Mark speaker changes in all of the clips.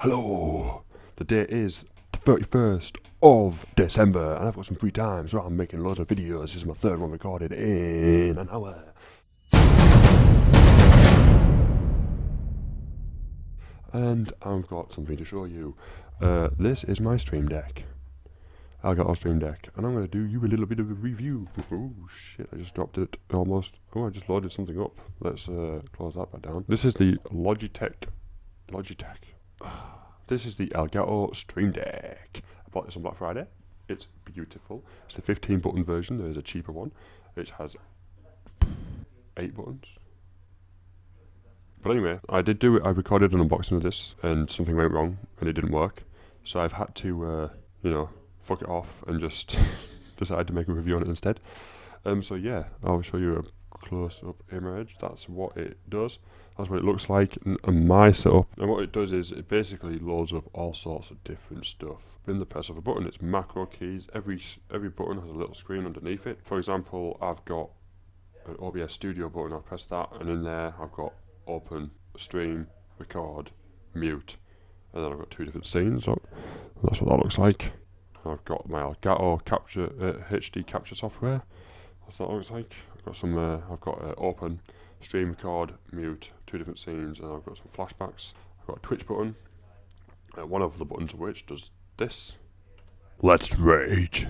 Speaker 1: Hello! The date is the 31st of December and I've got some free time, so I'm making loads of videos. This is my third one recorded in an hour. And I've got something to show you. This is my Stream Deck. Elgato Stream Deck. And I'm going to do you a little bit of a review. Oh shit, I just dropped it almost. Oh, I just loaded something up. Let's close that back down. This is the Logitech. This is the Elgato Stream Deck. I bought this on Black Friday. It's beautiful. It's the 15 button version. There is a cheaper one which has 8 buttons. But anyway, I did do it. I recorded an unboxing of this and something went wrong and it didn't work. So I've had to, fuck it off and just decide to make a review on it instead. So yeah, I'll show you a close-up image. That's what it does. That's what it looks like in my setup. And what it does is it basically loads up all sorts of different stuff. In the press of a button, it's macro keys. Every button has a little screen underneath it. For example, I've got an OBS Studio button. I've pressed that, and in there I've got open, stream, record, mute, and then I've got 2 different scenes. So that's what that looks like. I've got my Elgato HD capture software. That's what that looks like. I've got some. I've got open, stream, record, mute, 2 different scenes, and I've got some flashbacks. I've got a Twitch button. One of the buttons of which does this. Let's rage.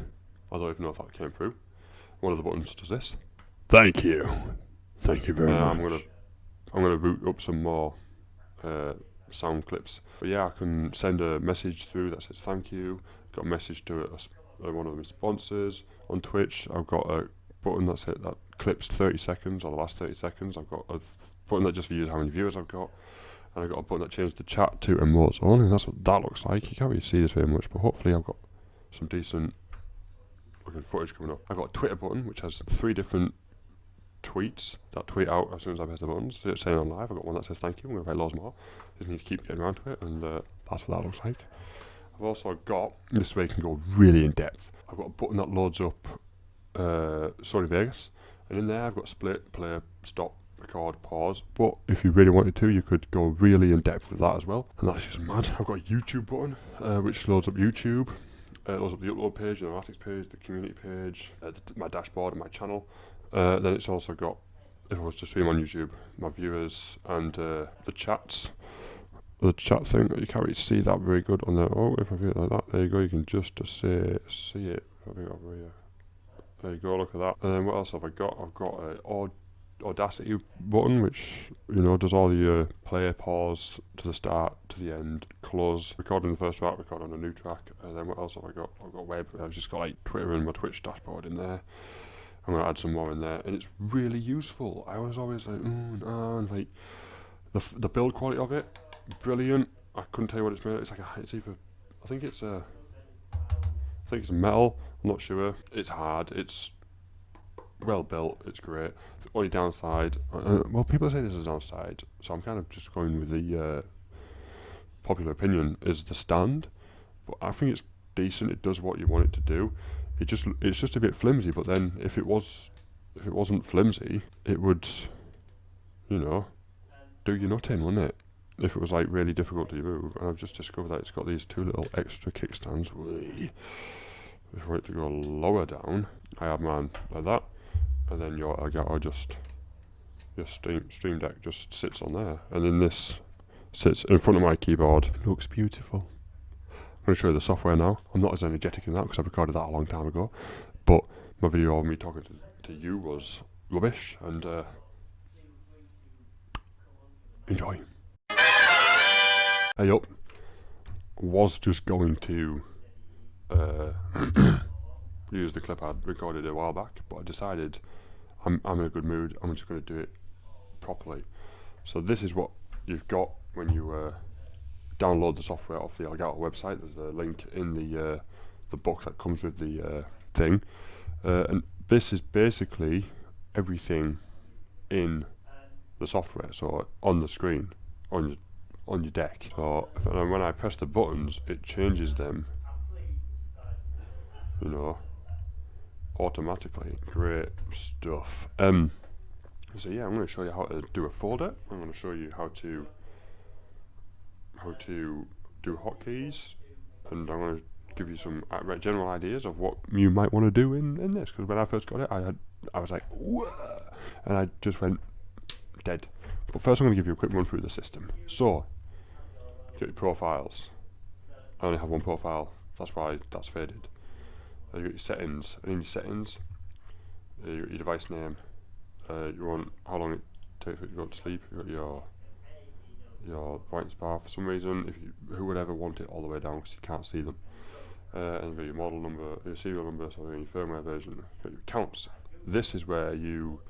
Speaker 1: I don't even know if that came through. One of the buttons does this. Thank you. Thank you very much. I'm gonna root up some more sound clips. But yeah, I can send a message through that says thank you. Got a message to one of my sponsors on Twitch. I've got a button that clips 30 seconds or the last 30 seconds. I've got a button that just views how many viewers I've got, and I've got a button that changes the chat to emotes only. That's what that looks like. You can't really see this very much, but hopefully I've got some decent looking footage coming up. I've got a Twitter button which has 3 different tweets that tweet out as soon as I press the buttons. So it's saying on live. I've got one that says thank you. I'm going to write loads more. Just need to keep getting around to it, and that's what that looks like. I've also got, this way you can go really in depth, I've got a button that loads up Sony Vegas, and in there I've got split, play, stop, record, pause. But if you really wanted to, you could go really in depth with that as well, and that's just mad. I've got a YouTube button which loads up YouTube. Loads up the upload page, the analytics page, the community page, my dashboard and my channel. Then it's also got, if I was to stream on YouTube, my viewers and the chats. The chat thing, you can't really see that very good on there. Oh, if I feel it like that, there you go, you can just see it. If I bring it over here. There you go, look at that. And then what else have I got? I've got an Audacity button, which, does all the play, pause, to the start, to the end, close, recording the first track, record on a new track. And then what else have I got? I've got web, I've just got like Twitter and my Twitch dashboard in there. I'm going to add some more in there, and it's really useful. I was always like, and like, the build quality of it, brilliant. I couldn't tell you what it's made of. It's like I think it's metal, I'm not sure. It's hard, it's well built, it's great. The only downside, well, people say this is a downside, so I'm kind of just going with the popular opinion, is the stand. But I think it's decent, it does what you want it to do. It's just a bit flimsy, but then if it wasn't flimsy, it would, do you nothing, wouldn't it? If it was like really difficult to move. And I've just discovered that it's got these 2 little extra kickstands. For it to go lower down, I have mine like that, and then your Stream Deck just sits on there, and then this sits in front of my keyboard. It looks beautiful. I'm going to show you the software now. I'm not as energetic in that because I recorded that a long time ago, but my video of me talking to you was rubbish, and enjoy. Hey up, was just going to use the clip I'd recorded a while back, but I decided I'm in a good mood, I'm just going to do it properly. So this is what you've got when you download the software off the Elgato website. There's a link in the book that comes with the thing, and this is basically everything in the software, so on the screen, on your deck. So when I press the buttons, it changes them, automatically. Great stuff. So yeah, I'm going to show you how to do a folder. I'm going to show you how to do hotkeys, and I'm going to give you some general ideas of what you might want to do in this. Because when I first got it, I was like, whoa, and I just went dead. But first, I'm going to give you a quick run through the system. So, get your profiles. I only have one profile. That's why that's faded. You got your settings, and in your settings, you got your device name. You want how long it takes for you to go to sleep. You got your brightness bar. For some reason, who would ever want it all the way down because you can't see them. And you got your model number, your serial number, sorry, and your firmware version. You got your accounts. This is where you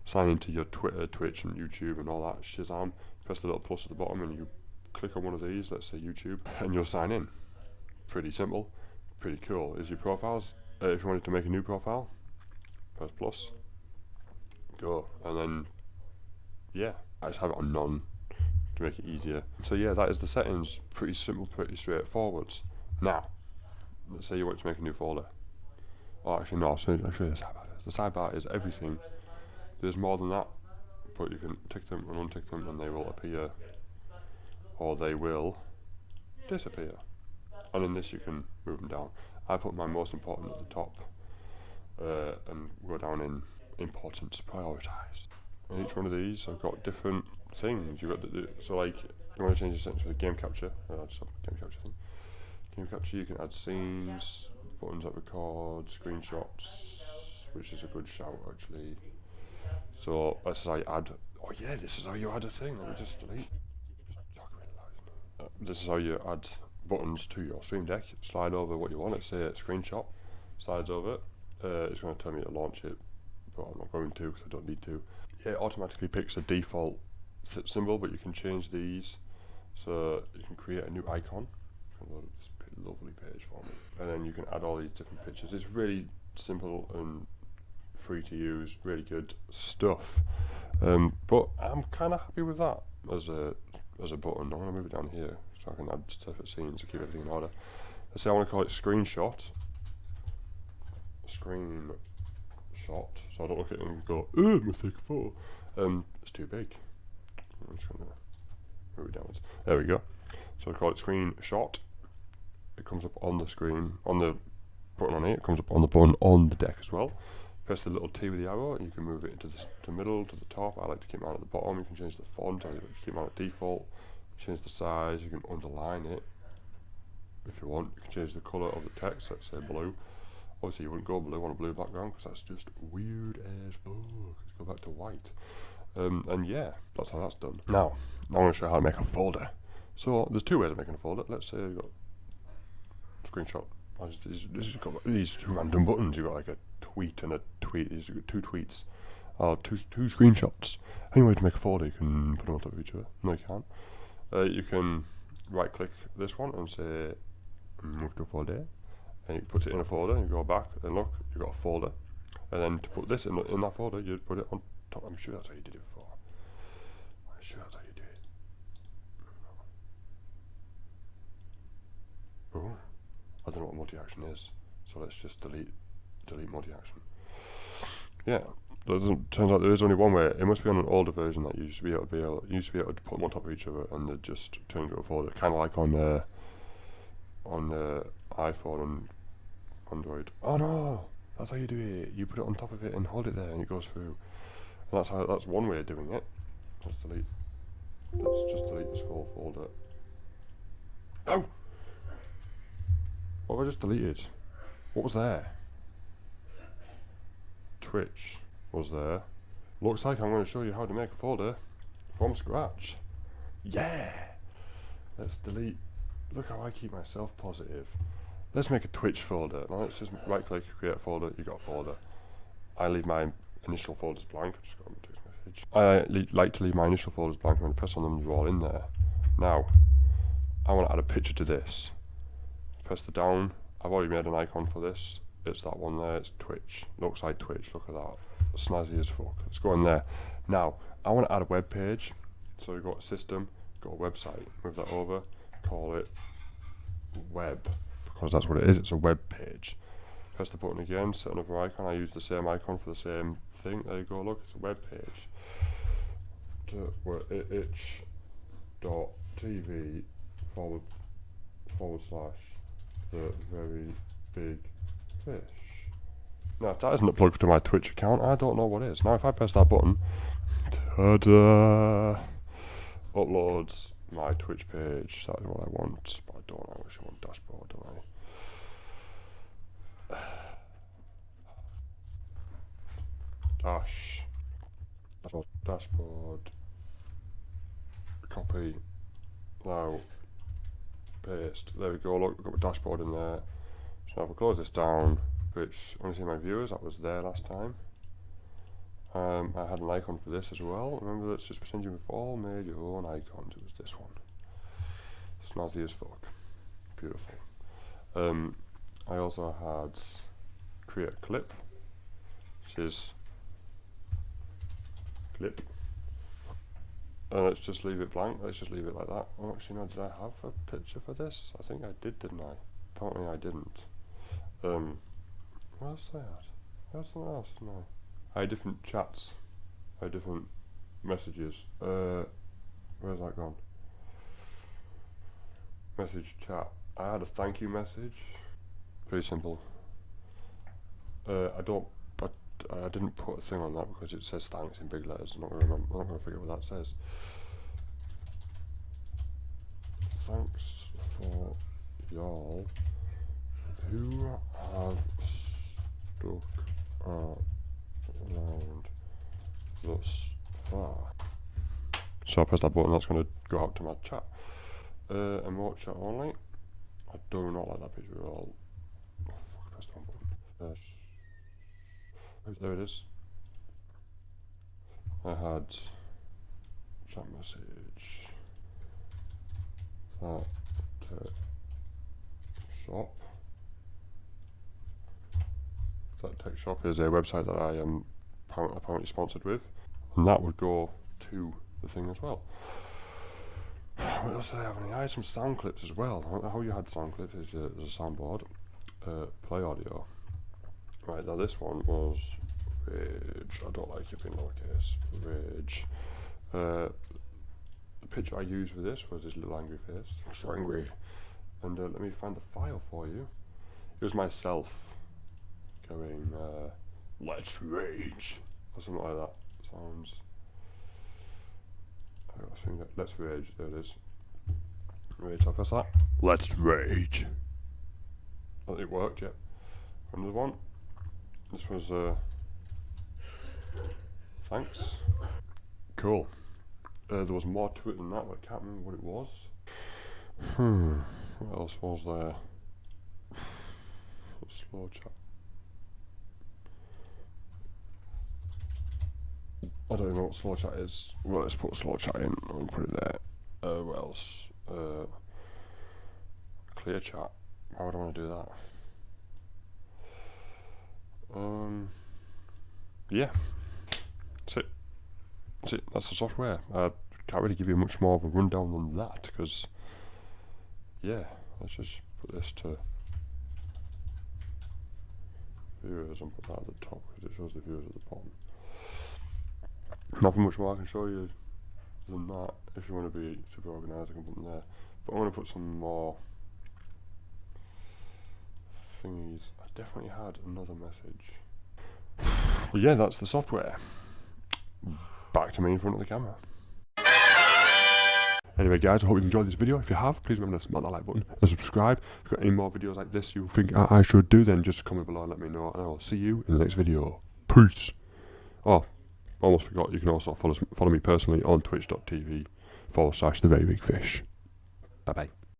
Speaker 1: sign into your Twitter, Twitch, and YouTube, and all that shazam. Press the little plus at the bottom, and you click on one of these. Let's say YouTube, and you'll sign in. Pretty simple. Pretty cool. Is your profiles. If you wanted to make a new profile, press plus, go, and then yeah, I just have it on none to make it easier. So yeah, that is the settings. Pretty simple, pretty straightforward. Now, let's say you want to make a new folder. Oh, actually no, I'll show you the sidebar. The sidebar is everything. There's more than that, but you can tick them and untick them, and they will appear, or they will disappear. And in this you can move them down. I put my most important at the top, and go down in importance, prioritise. And each one of these I've got different things. You got so like you want to change the settings for the game capture. Just have game capture thing. Game capture, you can add scenes, buttons that record, screenshots, which is a good shout actually. So this is how you add. Oh yeah, this is how you add a thing. Let me just delete. This is how you add buttons to your Stream Deck. Slide over what you want. Let's say a screenshot. Slides over. It's going to tell me to launch it, but I'm not going to because I don't need to. Yeah, it automatically picks a default symbol, but you can change these. So you can create a new icon. Load up this lovely page for me, and then you can add all these different pictures. It's really simple and free to use. Really good stuff. But I'm kind of happy with that as a button. I'm going to move it down here so I can add separate scenes to keep everything in order. Let's say I want to call it screenshot. Screenshot. So I don't look at it and go, oh, my thick photo. It's too big. I'm just going to move it downwards. There we go. So I call it screenshot. It comes up on the screen, on the button on it. It comes up on the button on the deck as well. Press the little T with the arrow, and you can move it into the middle, to the top. I like to keep mine at the bottom. You can change the font, or you can keep mine at default. Change the size. You can underline it if you want. You can change the colour of the text. Let's say blue. Obviously, you wouldn't go blue on a blue background because that's just weird as fuck. Let's go back to white. And yeah, that's how that's done. Now, I'm going to show you how to make a folder. So there's two ways of making a folder. Let's say you've got screenshot. You've got these two random buttons. You've got like a tweet and a tweet. You've got two tweets, two screenshots. Any way to make a folder, you can put them on top of each other. No, you can't. You can right click this one and say move to a folder, and you put it in a folder, and you go back and look, you've got a folder. And then to put this in that folder, you'd put it on top. I'm sure that's how you did it before. I'm sure that's how you do it. Oh, I don't know what multi-action is, so let's just delete multi-action. Yeah, turns out there is only one way. It must be on an older version that you used to be able to put them on top of each other and they just turn into a folder, kind of like on iPhone and Android. Oh no, that's how you do it. You put it on top of it and hold it there, and it goes through. And that's one way of doing it. Let's just delete this whole folder. No. What have I just deleted? What was there? Twitch was there. Looks like I'm going to show you how to make a folder from scratch. Yeah! Let's delete. Look how I keep myself positive. Let's make a Twitch folder. Now let's just right click, create a folder. You got a folder. I leave my initial folders blank. I just got a text message. I like to leave my initial folders blank. I'm going to press on them, they're all in there. Now, I want to add a picture to this. Press the down. I've already made an icon for this. It's that one there. It's Twitch. Looks like Twitch. Look at that. Snazzy as fuck. Let's go in there. Now, I want to add a web page. So we've got a system, got a website. Move that over. Call it web, because that's what it is. It's a web page. Press the button again. Set another icon. I use the same icon for the same thing. There you go. Look, it's a web page. To itch.tv/. the very big fish. Now, if that isn't a plug to my Twitch account, I don't know what is. Now, if I press that button, ta-da! Uploads my Twitch page. That is what I want, but I don't actually want dashboard, do I? Dashboard. Copy. Now, paste. There we go. Look, we've got my dashboard in there. So if I close this down, which I want to see my viewers, that was there last time. I had an icon for this as well. Remember, that's just pretend you've all made your own icons. It was this one. Snazzy as fuck. Beautiful. I also had create a clip, which is clip. Let's just leave it blank. Let's just leave it like that. Oh, actually, no. Did I have a picture for this? I think I did, didn't I? Apparently, I didn't. What else did I add? I had something else, didn't I? I had different chats. I had different messages. Where's that gone? Message chat. I had a thank you message. Pretty simple. I didn't put a thing on that because it says thanks in big letters. I'm not gonna figure what that says. Thanks for y'all who have stuck around thus far. So I press that button, that's going to go out to my chat. Emote chat only. I do not like that picture at all. Oh, fuck, I pressed the wrong button. There it is. I had chat message. That tech shop. That tech shop is a website that I am apparently sponsored with, and that would go to the thing as well. What else did I have? I had some sound clips as well. How you had sound clips is there's a soundboard, play audio. Right, now this one was rage. I don't like it being lowercase. Rage. The picture I used for this was this little angry face. I'm so angry. And let me find the file for you. It was myself going, let's rage. Or something like that. Sounds. I got a thing that, let's rage. There it is. Rage, I'll press that. Let's rage. It worked, yeah. Another one. This was, thanks. Cool. There was more to it than that, but I can't remember what it was. What else was there? Slow chat. I don't even know what slow chat is. Well, let's put slow chat in and put it there. What else? Clear chat. Why would I want to do that? Yeah. That's it. That's the software. I can't really give you much more of a rundown than that because, yeah, let's just put this to viewers and put that at the top because it shows the viewers at the bottom. Nothing much more I can show you than that. If you want to be super organised, I can put them there. But I'm going to put some more thingies. I definitely had another message. But yeah, that's the software. Back to me in front of the camera. Anyway guys, I hope you enjoyed this video. If you have, please remember to smash that like button and subscribe. If you've got any more videos like this you think I should do, then just comment below and let me know, and I'll see you in the next video. Peace! Oh, almost forgot, you can also follow me personally on twitch.tv/theverybigfish. Bye bye.